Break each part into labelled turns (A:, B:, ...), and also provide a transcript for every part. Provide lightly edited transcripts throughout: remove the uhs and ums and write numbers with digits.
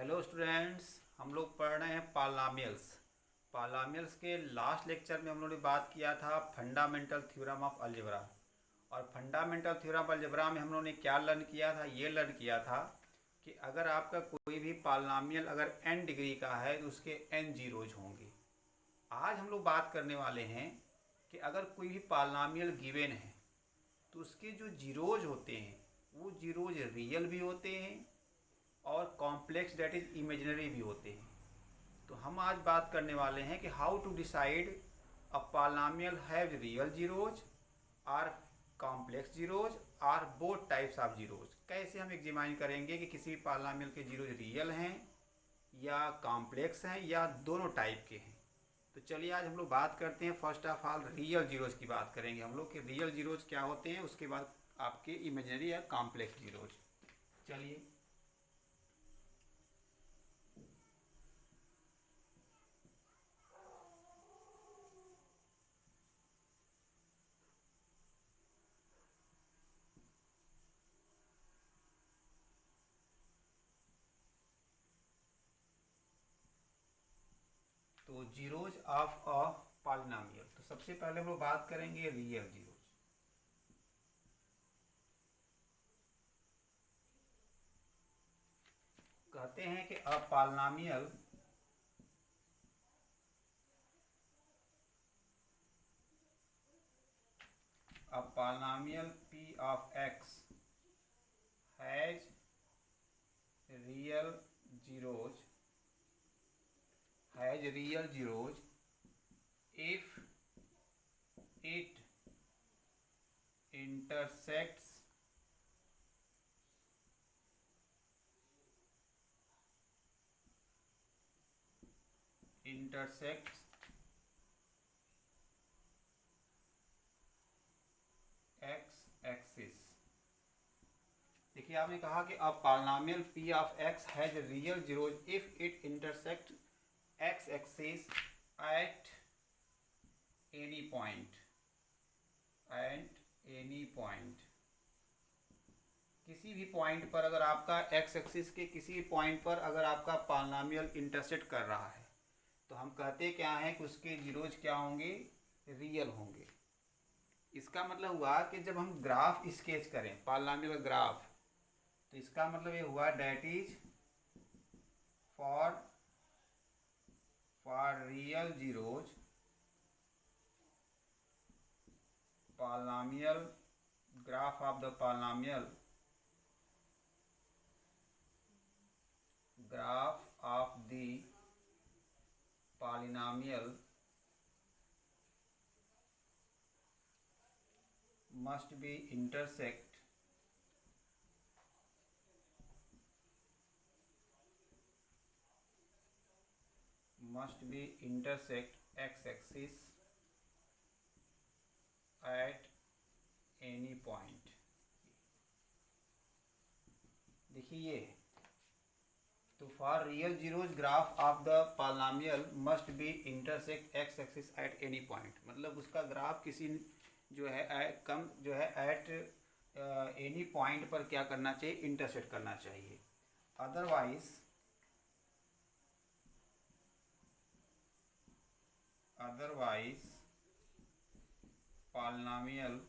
A: Hello students, हम लोग पढ़ रहे हैं पॉलिनॉमियल्स के लास्ट लेक्चर में हम लोगों ने बात किया था फंडामेंटल थ्योरम ऑफ अलजेब्रा। और फंडामेंटल थ्योरम ऑफ अलजेब्रा में हम लोगों ने क्या लर्न किया था, ये लर्न किया था कि अगर आपका कोई भी पॉलिनॉमियल अगर n डिग्री का है तो उसके n जीरोज होंगे। आज हम लोग बात करने वाले हैं कि अगर कोई भी पॉलिनॉमियल गिवन है तो उसके जो जीरोज होते हैं वो जीरोज रियल भी होते हैं और कॉम्प्लेक्स डेट इज इमेजिनरी भी होते हैं। तो हम आज बात करने वाले हैं कि how to decide a polynomial have real zeros और कॉम्प्लेक्स जीरोज और बोथ टाइप्स ऑफ जीरोज। कैसे हम एग्जामिन करेंगे कि किसी भी पॉलिनॉमियल के जीरोज रियल हैं या कॉम्प्लेक्स हैं या दोनों टाइप के हैं। तो चलिए आज हम लोग बात करते हैं। First of all real zeros की बात करेंगे हम लोग कि रियल जीरोज क्या होते हैं, उसके बाद आपके इमेजिनरी या कॉम्प्लेक्स जीरोज। चलिए, तो जीरोज ऑफ अ पॉलिनॉमियल। तो सबसे पहले हम लोग बात करेंगे रियल जीरोज। कहते हैं कि अ polynomial p of x has real zeros if it intersects x axis. देखिए, आपने कहा कि अ polynomial p of x has real zeros if it intersect x axis at any point किसी भी पॉइंट पर अगर आपका x एक्सिस के किसी भी पॉइंट पर अगर आपका पॉलिनॉमियल इंटरसेक्ट कर रहा है तो हम कहते क्या हैं कि उसके जीरोज क्या होंगे, रियल होंगे। इसका मतलब हुआ कि जब हम ग्राफ स्केच करें पॉलिनॉमियल ग्राफ, तो इसका मतलब ये हुआ that is for real zeros polynomial graph of the polynomial graph of the polynomial must be intersect x axis at any point। देखिए, तो for real zeros graph of the polynomial must be intersect x axis at any point, मतलब उसका graph किसी जो है at any point पर क्या करना चाहिए, इंटरसेक्ट करना चाहिए। Otherwise polynomial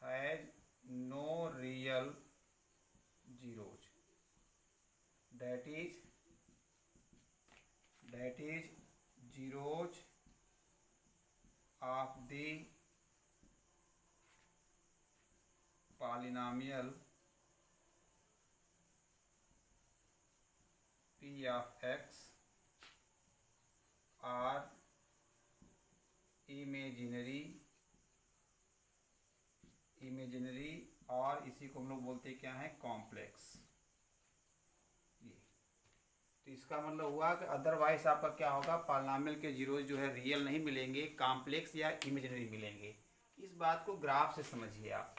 A: has no real zeros, that is zeros of the polynomial p of x are imaginary और इसी को हम लोग बोलते हैं क्या है, कॉम्प्लेक्स। ये तो इसका मतलब हुआ कि अदरवाइज आपका क्या होगा, पॉलिनॉमियल के जीरोज जो है रियल नहीं मिलेंगे, कॉम्प्लेक्स या इमेजिनरी मिलेंगे। इस बात को ग्राफ से समझिए आप।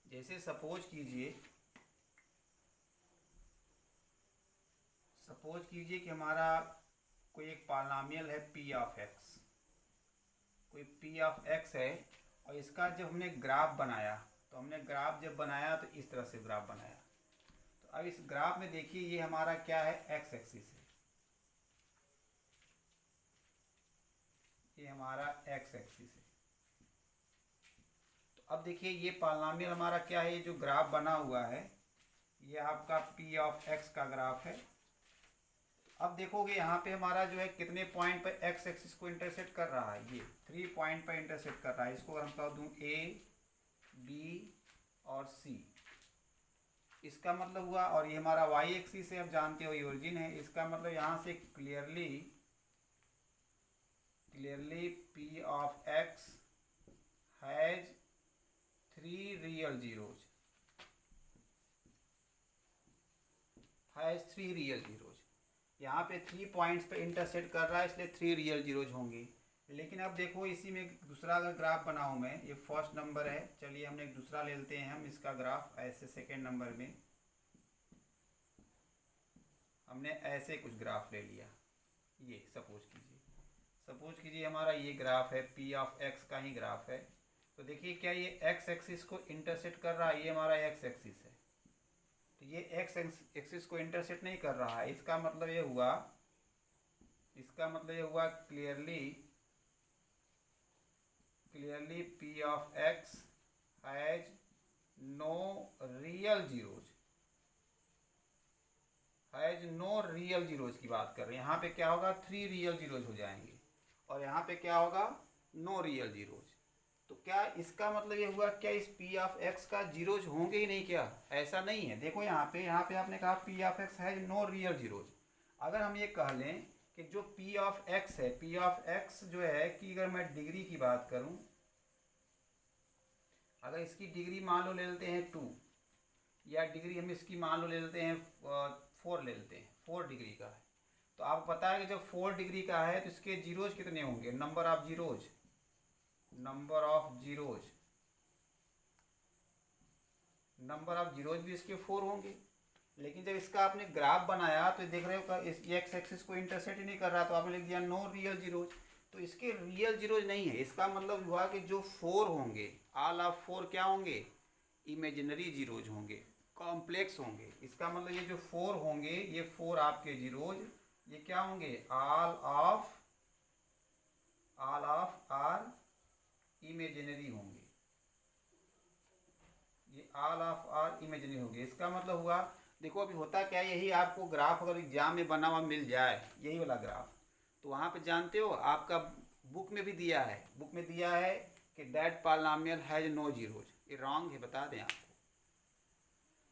A: जैसे सपोज कीजिए कि हमारा कोई एक पॉलिनॉमियल है p ऑफ x, कोई पी ऑफ एक्स है और इसका जब हमने ग्राफ बनाया, तो हमने ग्राफ जब बनाया तो इस तरह से ग्राफ बनाया। तो अब इस ग्राफ में देखिए ये हमारा क्या है, एक्स एक्सिस है, ये हमारा एक्स एक्सिस है। तो अब देखिए ये पॉलिनॉमियल हमारा क्या है, ये जो ग्राफ बना हुआ है ये आपका पी ऑफ एक्स का ग्राफ है। अब देखोगे यहाँ पे हमारा जो है कितने पॉइंट पर एक्स एक्सिस को इंटरसेक्ट कर रहा है, ये 3 पॉइंट पर इंटरसेक्ट कर रहा है। इसको हम कह दूँ ए, बी और सी, इसका मतलब हुआ। और ये हमारा वाई एक्सिस है, आप जानते हो ये ओरिजिन है। इसका मतलब यहाँ से clearly P of X has 3 real zeros, यहाँ पे 3 पॉइंट्स पे इंटरसेक्ट कर रहा है, इसलिए 3 रियल जीरोज होंगे। लेकिन अब देखो इसी में दूसरा अगर ग्राफ बनाऊँ मैं, ये फर्स्ट नंबर है, चलिए हमने एक दूसरा ले लेते हैं हम इसका ग्राफ। ऐसे सेकेंड नंबर में हमने ऐसे कुछ ग्राफ ले लिया, ये सपोज कीजिए हमारा ये ग्राफ है, पी ऑफ एक्स का ही ग्राफ है। तो देखिए क्या ये एक्स एक्सिस को इंटरसेक्ट कर रहा है, ये हमारा एक्स एक्सिस है। तो ये एक्स एक्सिस को इंटरसेक्ट नहीं कर रहा है, इसका मतलब ये हुआ clearly P of X has no real zeros की बात कर रहे हैं। यहाँ पे क्या होगा, 3 रियल जीरोज हो जाएंगे और यहाँ पे क्या होगा, नो रियल जीरोज। तो क्या इसका मतलब ये हुआ, क्या इस पी ऑफ एक्स का जीरोज होंगे ही नहीं क्या? ऐसा नहीं है। देखो यहाँ पे आपने कहा P of X has no real zeros. अगर हम ये कह लें कि जो पी ऑफ एक्स है, पी ऑफ एक्स जो है कि अगर मैं डिग्री की बात करूं, अगर इसकी डिग्री मान लो ले लेते हैं 2, या डिग्री हम इसकी मान लो ले लेते हैं 4 ले लेते हैं, 4 डिग्री का है। तो आपको पता है कि जब 4 डिग्री का है तो इसके जीरोज कितने होंगे, नंबर ऑफ जीरोज भी इसके 4 होंगे। लेकिन जब इसका आपने ग्राफ बनाया तो देख रहे हो इस एक्स एक्सिस को इंटरसेक्ट ही नहीं कर रहा, तो आपने लिख दिया नो रियल जीरोज। तो इसके रियल जीरोज नहीं है, इसका मतलब हुआ कि जो 4 होंगे, ऑल ऑफ 4 क्या होंगे, इमेजिनरी जीरोज होंगे, कॉम्प्लेक्स होंगे। इसका मतलब ये जो 4 होंगे, ये 4 आपके जीरोज, ये क्या होंगे, ऑल ऑफ आर इमेजिनरी होंगे, ये ऑल ऑफ आर इमेजिनरी होंगे। इसका मतलब हुआ, देखो अभी होता क्या है, यही आपको ग्राफ अगर एग्जाम में बना हुआ मिल जाए, यही वाला ग्राफ, तो वहाँ पे जानते हो आपका बुक में भी दिया है कि that polynomial has no zeros. ये रॉन्ग है, बता दें आपको,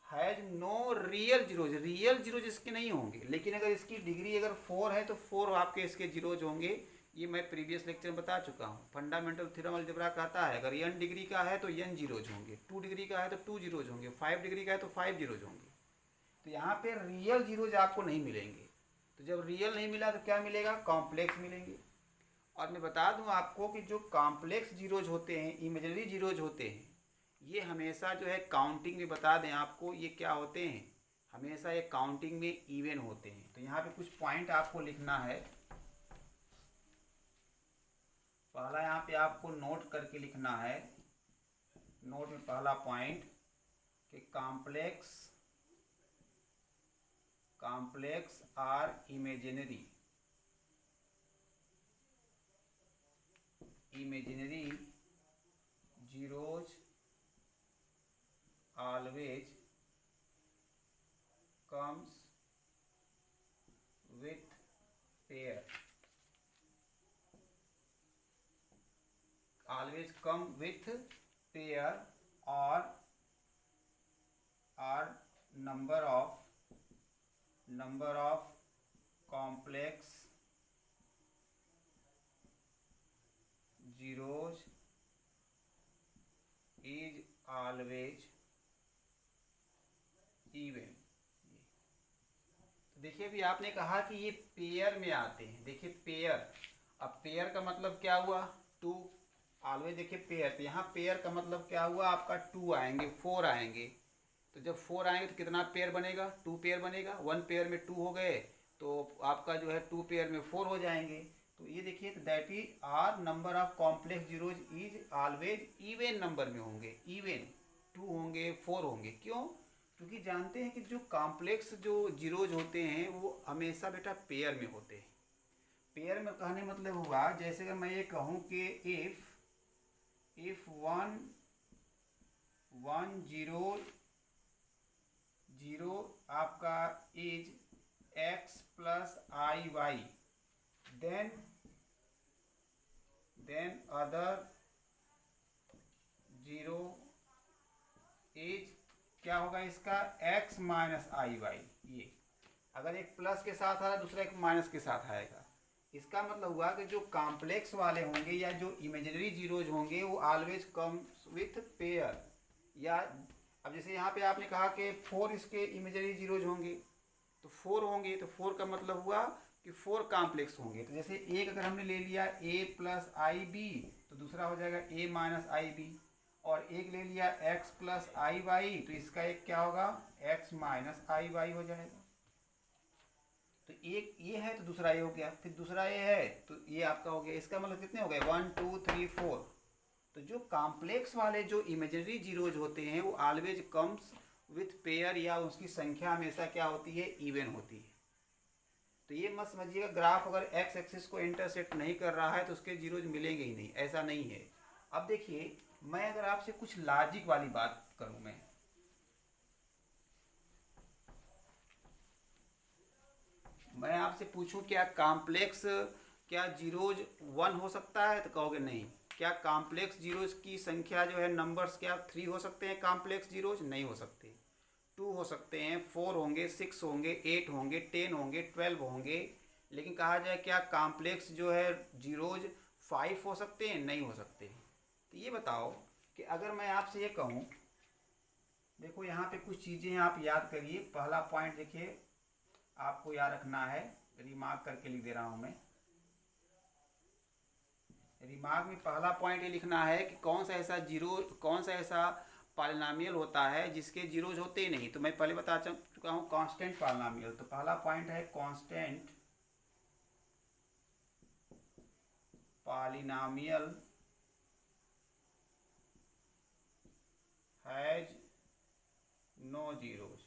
A: हैज नो रियल जीरोज इसके नहीं होंगे। लेकिन अगर इसकी डिग्री अगर 4 है तो 4 आपके इसके जीरोज होंगे। ये मैं प्रीवियस लेक्चर में बता चुका हूँ। फंडामेंटल थ्योरम अलजेब्रा कहता है अगर n डिग्री का है तो n जीरोज होंगे, 2 डिग्री का है तो 2 जीरोज होंगे, 5 डिग्री का है तो 5 जीरोज होंगे। तो यहाँ पे रियल जीरोज आपको नहीं मिलेंगे। तो जब रियल नहीं मिला तो क्या मिलेगा, कॉम्प्लेक्स मिलेंगे। और मैं बता दूं आपको कि जो कॉम्प्लेक्स जीरोज होते हैं, इमेजिनरी जीरोज होते हैं, ये हमेशा जो है काउंटिंग में, बता दें आपको ये क्या होते हैं, हमेशा ये काउंटिंग में इवन होते हैं। तो यहाँ पे कुछ पॉइंट आपको लिखना है। पहला यहाँ पे आपको नोट करके लिखना है, नोट में पहला पॉइंट कि complex or imaginary zeros always comes with pair, or number of complex zeros is always even। देखिए अभी आपने कहा कि ये पेयर में आते हैं। देखिए पेयर, अब पेयर का मतलब क्या हुआ, 2 ऑलवेज। देखिए पेयर, तो यहाँ पेयर का मतलब क्या हुआ, आपका 2 आएंगे, 4 आएंगे। तो जब 4 आएंगे तो कितना पेयर बनेगा, 2 पेयर बनेगा। 1 पेयर में 2 हो गए तो आपका जो है 2 पेयर में 4 हो जाएंगे। तो ये देखिए, तो that is our number of complex zeros is always even number में होंगे, इवन 2 होंगे, 4 होंगे। क्यों? क्योंकि जानते हैं कि जो कॉम्प्लेक्स जो जीरोज होते हैं वो हमेशा बेटा पेयर में होते हैं। पेयर में कहने मतलब हुआ, जैसे अगर मैं ये कहूँ कि इफ वन 0 0 आपका is x plus I Y, then other 0 is क्या होगा इसका x माइनस आई वाई। ये अगर एक प्लस के साथ आया, दूसरा एक माइनस के साथ आएगा। इसका मतलब हुआ कि जो कॉम्प्लेक्स वाले होंगे या जो इमेजिनरी जीरोज होंगे वो ऑलवेज कम्स विथ पेयर। या अब जैसे यहाँ पे आपने कहा कि 4 इसके इमेजिनरी जीरोज होंगे, तो 4 होंगे, तो 4 का मतलब हुआ कि 4 कॉम्प्लेक्स होंगे। तो जैसे एक अगर हमने ले लिया a प्लस आई बी, तो दूसरा हो जाएगा a माइनस आई बी। और एक ले लिया x प्लस आई वाई, तो इसका एक क्या होगा, x माइनस आई वाई हो जाएगा। तो एक ये है तो दूसरा ये हो गया, फिर दूसरा ये है तो ये आपका हो गया। इसका मतलब कितने हो गए, 1 2 3 4। तो जो कॉम्प्लेक्स वाले जो इमेजिनरी जीरोज होते हैं वो ऑलवेज कम्स विथ पेयर, या उसकी संख्या हमेशा क्या होती है, इवन होती है। तो ये मत समझिएगा ग्राफ अगर एक्स एक्सिस को इंटरसेक्ट नहीं कर रहा है तो उसके जीरोज मिलेंगे ही नहीं, ऐसा नहीं है। अब देखिए, मैं अगर आपसे कुछ लॉजिक वाली बात करूं, मैं आपसे पूछूं क्या कॉम्प्लेक्स, क्या जीरोज 1 हो सकता है, तो कहोगे नहीं। क्या कॉम्प्लेक्स जीरोज की संख्या जो है नंबर्स, क्या 3 हो सकते हैं कॉम्प्लेक्स जीरोज? नहीं हो सकते। 2 हो सकते हैं, 4 होंगे, 6 होंगे, 8 होंगे, 10 होंगे, 12 होंगे। लेकिन कहा जाए क्या कॉम्प्लेक्स जो है जीरोज 5 हो सकते हैं? नहीं हो सकते। तो ये बताओ कि अगर मैं आपसे ये कहूँ, देखो यहाँ पे कुछ चीज़ें आप याद करिए। पहला पॉइंट देखिए, आपको याद रखना है, रिमार्क करके लिख दे रहा हूँ मैं। रिमार्क में पहला पॉइंट ये लिखना है कि कौन सा ऐसा पॉलिनॉमियल होता है जिसके जीरोज होते ही नहीं। तो मैं पहले बता चुका हूँ कांस्टेंट पॉलिनॉमियल। तो पहला पॉइंट है constant polynomial has no zeros,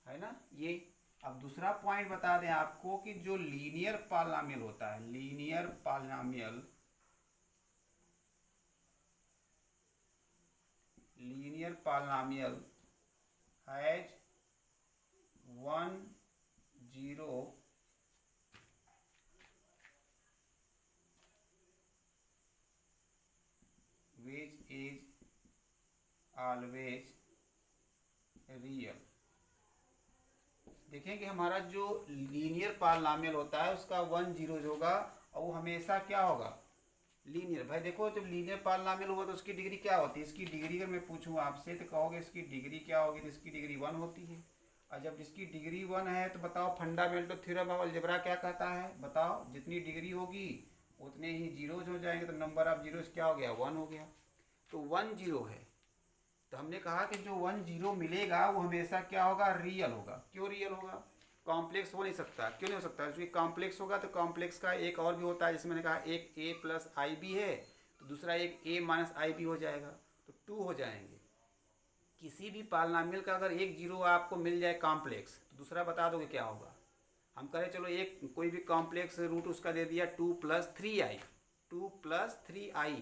A: है ना ये। अब दूसरा पॉइंट बता दें आपको कि जो लीनियर पॉलिनॉमियल होता है, linear polynomial has 1 0 which is always real. देखें कि हमारा जो लीनियर पॉलिनॉमियल होता है उसका 1 0 होगा और वो हमेशा क्या होगा, लीनियर। भाई देखो, जब लीनियर पॉलिनॉमियल होगा तो उसकी डिग्री क्या होती है, इसकी डिग्री अगर मैं पूछूं आपसे तो कहोगे इसकी डिग्री क्या होगी, तो इसकी डिग्री 1 होती है। और जब इसकी डिग्री 1 है तो बताओ फंडामेंटल थ्योरम ऑफ अलजेब्रा क्या कहता है, बताओ जितनी डिग्री होगी उतने ही जीरोज हो जाएंगे। तो नंबर ऑफ जीरोज क्या हो गया, 1 हो गया। तो 1 0 है, तो हमने कहा कि जो 1 0 मिलेगा वो हमेशा क्या होगा, रियल होगा। क्यों रियल होगा, कॉम्प्लेक्स हो नहीं सकता। क्यों नहीं हो सकता, क्योंकि कॉम्प्लेक्स होगा तो कॉम्प्लेक्स का एक और भी होता है, जिसमें मैंने कहा एक a प्लस आई बी है तो दूसरा एक a माइनस आई बी हो जाएगा, तो 2 हो जाएंगे। किसी भी पॉलिनॉमियल का अगर एक जीरो आपको मिल जाए कॉम्प्लेक्स, तो दूसरा बता दोगे क्या होगा। हम करें चलो एक कोई भी कॉम्प्लेक्स रूट उसका दे दिया 2 प्लस 3i, 2 प्लस 3i,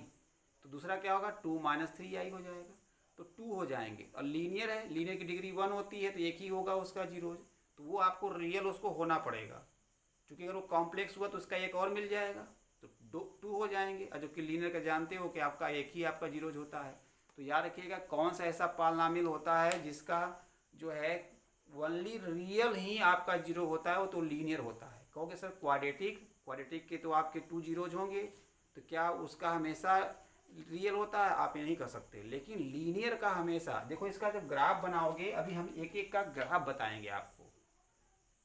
A: तो दूसरा क्या होगा, 2 माइनस 3i हो जाएगा, तो 2 हो जाएंगे। और लीनियर है, लीनियर की डिग्री 1 होती है तो एक ही होगा उसका जीरोज, तो वो आपको रियल उसको होना पड़ेगा। क्योंकि अगर वो कॉम्प्लेक्स हुआ तो उसका एक और मिल जाएगा, तो 2 हो जाएंगे। और जबकि लीनियर का जानते हो कि आपका एक ही आपका जीरोज होता है। तो याद रखिएगा कौन सा ऐसा पॉलिनॉमियल होता है जिसका जो है ओनली रियल ही आपका जीरो होता है, वो तो लीनियर होता है। कहोगे सर क्वाड्रेटिक के तो आपके 2 जीरोज होंगे, तो क्या उसका हमेशा रियल होता है, आप ये नहीं कर सकते। लेकिन लीनियर का हमेशा, देखो इसका जब ग्राफ बनाओगे, अभी हम एक एक का ग्राफ बताएंगे आपको।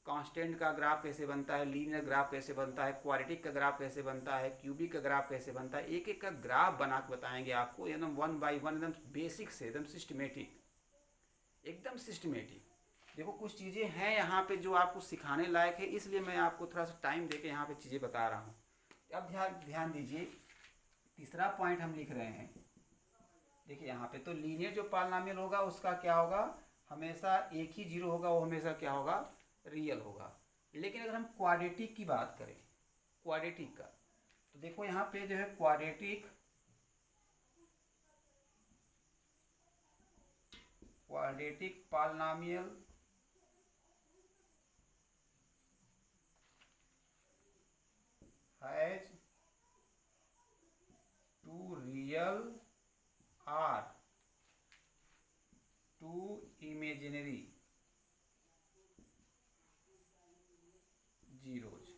A: कांस्टेंट का ग्राफ कैसे बनता है, लीनियर ग्राफ कैसे बनता है, क्वाड्रेटिक का ग्राफ कैसे बनता है, क्यूबिक का ग्राफ कैसे बनता है, एक एक का ग्राफ बना के बताएंगे आपको एकदम 1 बाई 1, एकदम बेसिक से एकदम सिस्टमेटिक, एकदम सिस्टमेटिक। देखो कुछ चीज़ें हैं यहाँ पे जो आपको सिखाने लायक है, इसलिए मैं आपको थोड़ा सा टाइम देके यहाँ पे चीज़ें बता रहा हूँ। अब ध्यान ध्यान दीजिए, तीसरा पॉइंट हम लिख रहे हैं। देखिए यहाँ पे तो लीनियर जो पॉलिनॉमियल होगा उसका क्या होगा, हमेशा एक ही जीरो होगा, वो हमेशा क्या होगा, रियल होगा। लेकिन अगर हम क्वाड्रेटिक की बात करें, क्वाड्रेटिक का, तो देखो यहाँ पे जो है quadratic polynomial has two real or two imaginary zeros.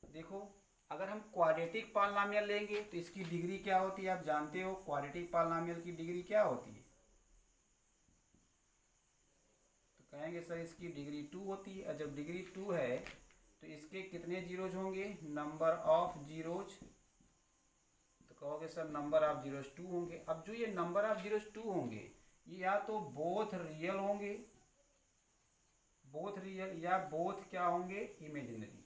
A: देखो अगर हम क्वाड्रेटिक पॉलिनॉमियल लेंगे तो इसकी डिग्री क्या होती है, आप जानते हो क्वाड्रेटिक पॉलिनॉमियल की डिग्री क्या होती है, तो कहेंगे सर इसकी डिग्री 2 होती है। और जब डिग्री 2 है तो इसके कितने जीरोज होंगे, नंबर ऑफ जीरोज, तो कहोगे सर नंबर ऑफ जीरोज 2 होंगे। अब जो ये नंबर ऑफ जीरोज 2 होंगे ये या तो बोथ रियल होंगे, बोथ रियल, या बोथ क्या होंगे, इमेजिनरी।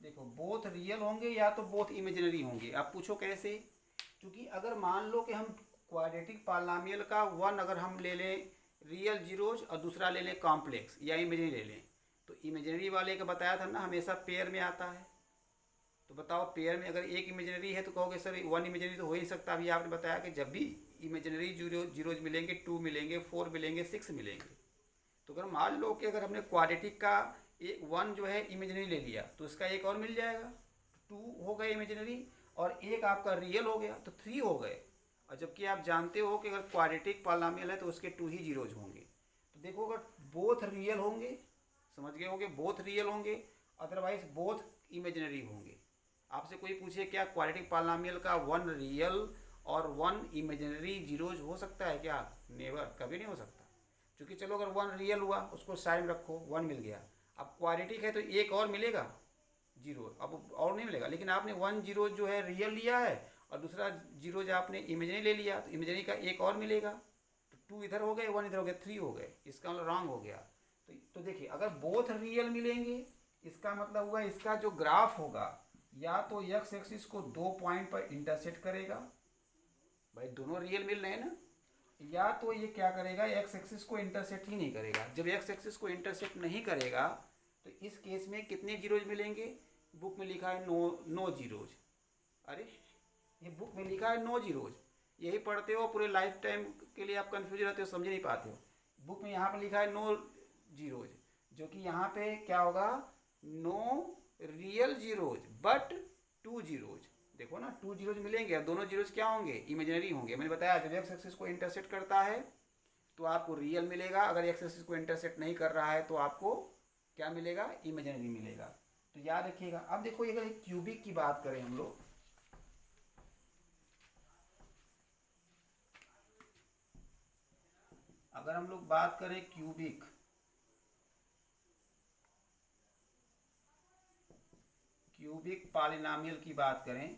A: देखो बोथ रियल होंगे या तो बोथ इमेजिनरी होंगे। आप पूछो कैसे, क्योंकि अगर मान लो कि हम क्वाड्रेटिक पॉलिनॉमियल का वन अगर हम ले लें रियल जीरोज और दूसरा ले लें कॉम्प्लेक्स या इमेजिनरी ले लें, तो इमेजिनरी वाले का बताया था ना हमेशा पेयर में आता है। तो बताओ पेयर में अगर एक इमेजिनरी है तो कहोगे सर वन इमेजिनरी तो हो ही नहीं सकता। अभी आपने बताया कि जब भी इमेजिनरी जीरोज मिलेंगे 2 मिलेंगे 4 मिलेंगे 6 मिलेंगे। तो अगर मान लो कि अगर हमने क्वाड्रेटिक का एक वन जो है इमेजिनरी ले लिया तो उसका एक और मिल जाएगा, 2 हो गए इमेजिनरी, और एक आपका रियल हो गया तो 3 हो गए। और जबकि आप जानते हो कि अगर क्वाड्रेटिक पॉलिनॉमियल है तो उसके 2 ही जीरोज होंगे। तो देखो अगर बोथ रियल होंगे, समझ गए होंगे, बोथ रियल होंगे, अदरवाइज बोथ इमेजिनरी होंगे। आपसे कोई पूछे क्या क्वाड्रेटिक पॉलिनॉमियल का वन रियल और वन इमेजिनरी जीरोज हो सकता है क्या, नेवर, कभी नहीं हो सकता। क्योंकि चलो अगर वन रियल हुआ उसको साइड में रखो, वन मिल गया। अब क्वाड्रेटिक है तो एक और मिलेगा जीरो, अब और नहीं मिलेगा। लेकिन आपने वन जीरो जो है रियल लिया है और दूसरा जीरो जो आपने इमेजिनरी ले लिया, तो इमेजिनरी का एक और मिलेगा। तो 2 इधर हो गए, 1 इधर हो गया, 3 हो गए, इसका मतलब रॉन्ग हो गया। तो देखिए अगर बोथ रियल मिलेंगे इसका मतलब हुआ इसका जो ग्राफ होगा या तो एक्स एक्सिस को 2 पॉइंट पर इंटरसेक्ट करेगा, भाई दोनों रियल मिल रहे हैं ना, या तो ये क्या करेगा, एक्स एक्सिस को इंटरसेक्ट ही नहीं करेगा। जब एक्स एक्सिस को इंटरसेक्ट नहीं करेगा तो इस केस में कितने जीरोज मिलेंगे, बुक में लिखा है नो जीरोज। अरे ये बुक में लिखा है नो जीरोज, यही पढ़ते हो पूरे लाइफ टाइम के लिए आप कंफ्यूज रहते हो, समझ नहीं पाते हो। बुक में यहाँ पे लिखा है नो जीरोज, जो कि यहाँ पे क्या होगा, no real zeros but 2 zeros. देखो ना 2 जीरोज मिलेंगे और दोनों जीरोज क्या होंगे, इमेजिनरी होंगे। मैंने बताया जब एक्स एक्सिस को इंटरसेक्ट करता है तो आपको रियल मिलेगा, अगर एक्स एक्सिस को इंटरसेक्ट नहीं कर रहा है तो आपको क्या मिलेगा, इमेजिनरी मिलेगा। तो याद रखिएगा। अब देखो अगर क्यूबिक की बात करें हम लोग, अगर हम लोग बात करें क्यूबिक पॉलिनॉमियल की बात करें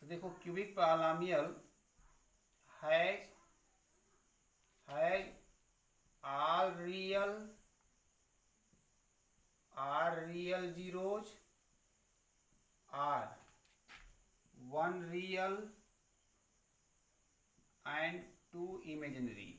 A: तो देखो cubic polynomial has all real zeros are one real and 2 imaginary।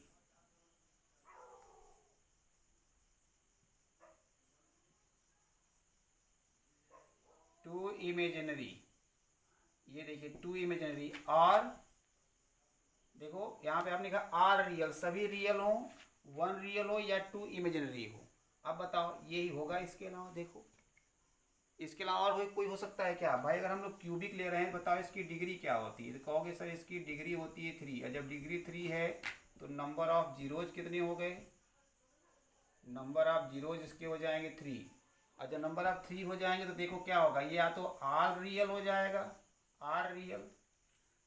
A: ये देखिए 2 इमेजिनरी, और देखो यहाँ पे आपने कहा आर रियल, सभी रियल हो, 1 रियल हो या 2 इमेजिनरी हो। अब बताओ यही होगा, इसके अलावा देखो इसके अलावा और कोई हो सकता है क्या भाई। अगर हम लोग क्यूबिक ले रहे हैं बताओ इसकी डिग्री क्या होती है, तो कहोगे सर इसकी डिग्री होती है 3। और जब डिग्री 3 है तो नंबर ऑफ जीरोज कितने हो गए, नंबर ऑफ जीरोज इसके हो जाएंगे 3। और जब नंबर ऑफ 3 हो जाएंगे तो देखो क्या होगा, ये या तो आर रियल हो जाएगा, आर रियल,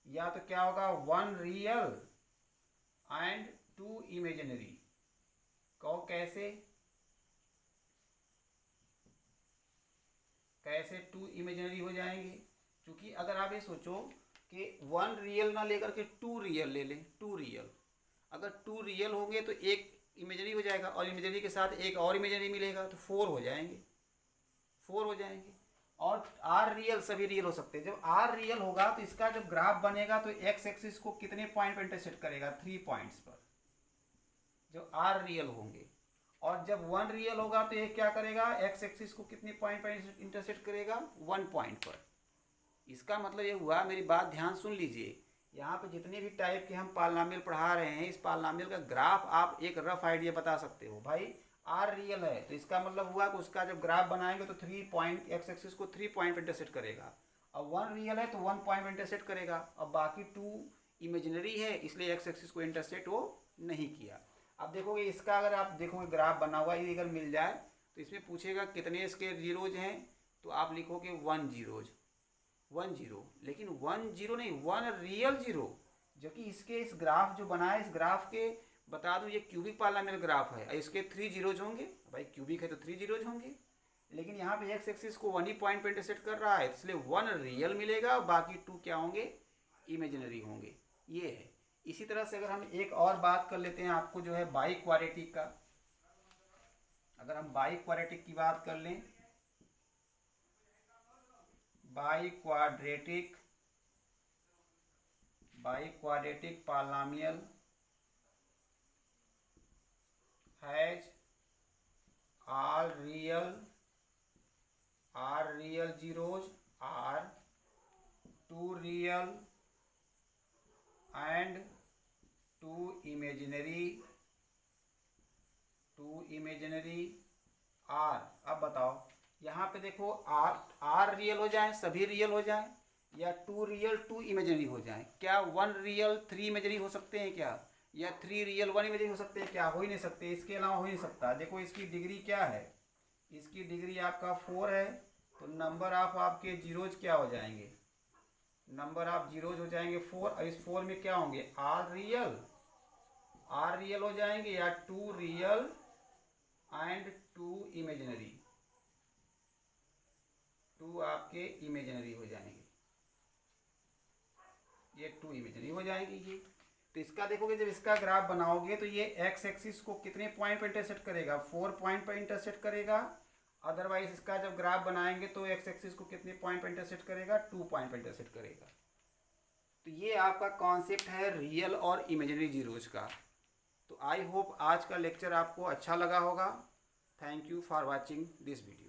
A: या तो क्या होगा 1 रियल एंड 2 इमेजिनरी। कहो कैसे, कैसे 2 इमेजिनरी हो जाएंगे, क्योंकि अगर आप ये सोचो कि 1 रियल ना लेकर के 2 रियल ले लें, 2 रियल, अगर 2 रियल होंगे तो एक इमेजनरी हो जाएगा और इमेजनरी के साथ एक और इमेजनरी मिलेगा तो 4 हो जाएंगे, 4 हो जाएंगे। और आर रियल सभी रियल हो सकते हैं। जब आर रियल होगा तो इसका जब ग्राफ बनेगा तो एक्स एक्सिस को कितने पॉइंट पर इंटरसेक्ट करेगा? 3 पॉइंट्स पर, जो आर रियल होंगे। और जब 1 रियल होगा तो ये क्या करेगा? एक्स एक्सिस को कितने पॉइंट पर इंटरसेक्ट करेगा? 1 पॉइंट पर। इसका मतलब ये हुआ, मेरी बात ध्यान सुन लीजिए, यहाँ पे जितने भी टाइप के हम पॉलिनोमियल पढ़ा रहे हैं, इस पॉलिनोमियल का ग्राफ आप एक रफ आइडिया बता सकते हो। भाई आर रियल है तो इसका मतलब हुआ कि उसका जब ग्राफ बनाएंगे तो 3 पॉइंट, एक्स एक्सिस को 3 पॉइंट पर इंटरसेक्ट करेगा। अब 1 रियल है तो 1 पॉइंट पर इंटरसेक्ट करेगा। अब बाकी 2 इमेजिनरी है, इसलिए एक्स एक्सिस को इंटरसेक्ट वो नहीं किया। अब देखोगे इसका, अगर आप देखोगे ग्राफ बना हुआ ये अगर मिल जाए तो इसमें पूछेगा कितने इसके जीरोज हैं, तो आप लिखोगे 1 जीरोज, 1 जीरो। लेकिन 1 जीरो नहीं, 1 रियल जीरो। जबकि इसके इस ग्राफ जो बना है, इस ग्राफ के बता दूं ये क्यूबिक पॉलिनोमियल ग्राफ है, इसके 3 जीरोज होंगे। भाई क्यूबिक है तो 3 जीरोज होंगे। लेकिन यहाँ पे एक्स एक्सिस को 1 ही पॉइंट पे इंटरसेक्ट कर रहा है, इसलिए 1 रियल मिलेगा और बाकी 2 क्या होंगे? इमेजिनरी होंगे। ये है। इसी तरह से अगर हम एक और बात कर लेते हैं आपको, जो है बाई क्वाड्रेटिक का। अगर हम बाई क्वाड्रेटिक की बात कर लें, biquadratic polynomial has or real zeros, or 2 real and 2 imaginary or. अब बताओ यहाँ पे देखो, आर रियल हो जाए, सभी रियल हो जाए, या 2 रियल 2 इमेजिनरी हो जाए। क्या 1 रियल 3 इमेजिनरी हो सकते हैं क्या? या 3 रियल 1 इमेजिनरी हो सकते हैं क्या? हो ही नहीं सकते। इसके अलावा हो ही नहीं सकता। देखो इसकी डिग्री क्या है, इसकी डिग्री आपका 4 है, तो नंबर ऑफ आपके जीरोज क्या हो जाएंगे? नंबर ऑफ जीरोज हो जाएंगे 4। और इस 4 में क्या होंगे? आर रियल हो जाएंगे, या 2 रियल एंड 2 इमेजिनरी, 2 आपके इमेजिनरी हो जाएंगे। ये 2 इमेजिनरी हो जाएंगी ये। तो इसका देखोगे जब इसका ग्राफ बनाओगे तो ये एक्स एक्सिस को कितने पॉइंट पर इंटरसेक्ट करेगा? 4 पॉइंट पर इंटरसेक्ट करेगा। अदरवाइज इसका जब ग्राफ बनाएंगे तो एक्स एक्सिस को कितने पॉइंट पर इंटरसेक्ट करेगा? 2 पॉइंट पर इंटरसेक्ट करेगा। तो ये आपका कॉन्सेप्ट है रियल और इमेजिनरी जीरोज का। तो आई होप आज का लेक्चर आपको अच्छा लगा होगा। Thank you for watching this video.